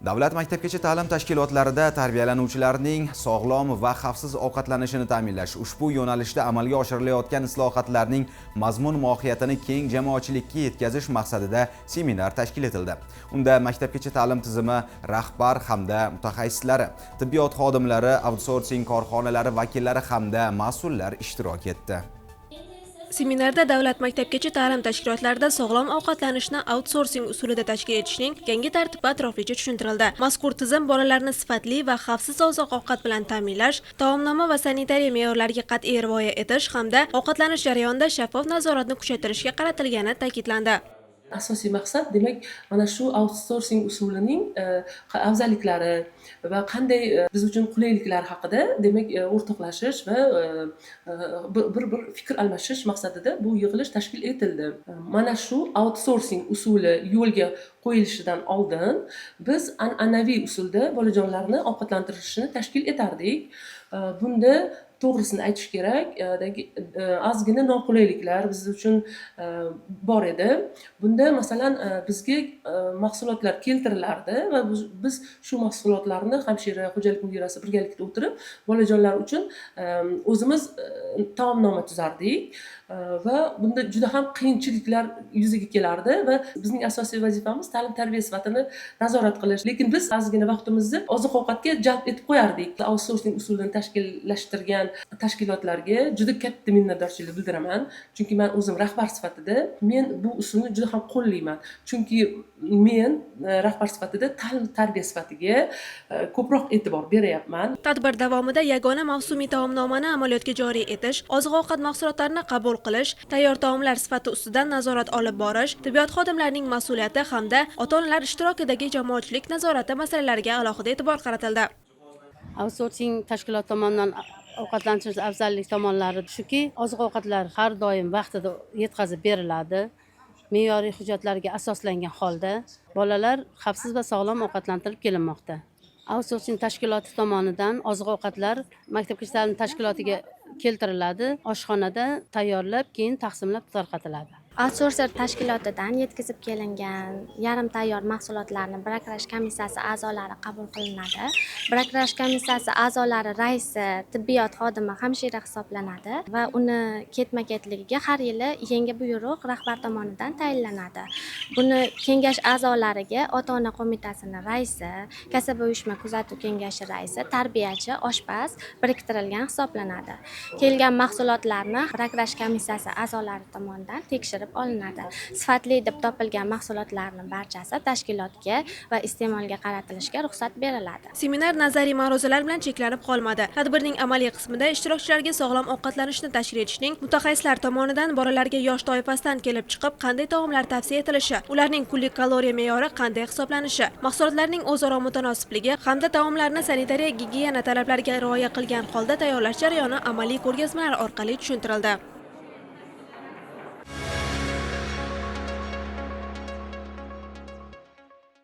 Davlat maktabgacha ta'lim tashkilotlarida tarbiyalanuvchilarning sog'lom va xavfsiz ovqatlanishini ta'minlash ushbu yo'nalishda amalga oshirilayotgan islohotlarning mazmun mohiyatini keng jamoatchilikka yetkazish maqsadida seminar tashkil etildi. Unda maktabgacha ta'lim tizimi rahbar hamda mutaxassislari, tibbiyot xodimlari, outsourcing korxonalari vakillari hamda mas'ullar ishtirok etdi. Seminarda davlat maktabgacha ta'lim tashkilotlarida sog'lom ovqatlanishni outsourcing usulida tashkil etishning yangi tartibi atroflicha tushuntirildi. Mazkur tizim bolalarni sifatli va xavfsiz oziq-ovqat bilan ta'minlash, taomnoma va sanitariya me'yorlariga qat'iy rioya etish hamda ovqatlanish jarayonida shaffof nazoratni kuchaytirishga qaratilgani ta'kidlandi. Asosiy maqsad demak mana shu outsourcing usulining afzalliklari va qanday biz uchun qulayliklari haqida demak o'rtoqlashish va bir fikr almashish maqsadida bu yig'ilish tashkil etildi. Mana shu outsourcing usuli yo'lga qo'yilishidan oldin biz an'anaviy usulda bolajonlarni ovqatlantirishni tashkil etardik. Bunda to'g'risini aytish kerak, ozgina noqulayliklar biz uchun bor edi. Bunda masalan bizga mahsulotlar keltirilardi va biz shu mahsulotlarni hamshira, xo'jalik mudirasi birgalikda o'tirib, bolajonlar uchun o'zimiz taomnoma tuzardik va bunda juda ham qiyinchiliklar yuzaga kelardi va bizning asosiy vazifamiz ta'lim tarbiya sifatini nazorat qilish. Lekin biz ozgina vaqtimizni oziq-ovqatga jalb etib qo'yardik. Outsourcing usulini tashkillashtirgan tashkilotlarga juda katta minnatdorchilik bildiraman. Chunki men o'zim rahbar sifatida men bu usulni juda ham qo'llayman. Chunki men rahbar sifatida ta'lim tarbiya sifatiga ko'proq e'tibor beryapman. Tadbir davomida yagona mavsumiy taomnomani amaliyotga joriy etish, oziq-ovqat mahsulotlarini qabul qilish, tayyor taomlar sifati ustidan nazorat olib borish, tibbiyot xodimlarining mas'uliyati hamda ota-onalar ishtirokidagi jamoatchilik nazorati masalalariga alohida e'tibor qaratildi. Outsourcing tashkilot tomonidan ovqatlantirish afzallik tomonlari shuki, oziq-ovqatlar har doim vaqtida yetkazib beriladi. Me'yoriy hujjatlarga asoslangan holda bolalar xavfsiz va sog'lom ovqatlantirib kelinmoqda. Outsourcing tashkiloti tomonidan oziq-ovqatlar maktabgacha ta'lim tashkilotiga keltiriladi, oshxonada tayyorlab, keyin taqsimlab tarqatiladi. Outsourcer tashkilotidan yetkazib kelingan yarim tayyor mahsulotlarni Brakirash komissiyasi a'zolari qabul qilinadi. Brakirash komissiyasi a'zolari raisi tibbiyot xodimi hamshira hisoblanadi va uni ketma-ketligiga har yili yangi buyruq rahbar tomonidan tayinlanadi. Buni kengash a'zolariga ota-ona qo'mitasining raisi, kasaba uyushma kuzatuv kengashi raisi, tarbiyachi, oshpaz biriktirilgan hisoblanadi. Kelgan mahsulotlarni Brakirash komissiyasi a'zolari tomonidan tekshirib olinadi. Sifatli deb topilgan mahsulotlarning barchasi tashkilotga va iste'molga qaratilishga ruxsat beriladi. Seminar nazariy ma'ruzalar bilan cheklanib qolmadi. Tadbirning amaliy qismida ishtirokchilarga sog'lom ovqatlanishni tashkil etishning mutaxassislar tomonidan bolalarga yosh toifasidan kelib chiqib qanday taomlar tavsiya etilishi, ularning kunlik kaloriya me'yori qanday hisoblanishi, mahsulotlarning o'zaro mutanosibligi hamda taomlarni sanitariya gigiyena talablariga rioya qilgan holda tayyorlash jarayoni amaliy ko'rgazmalar orqali tushuntirildi.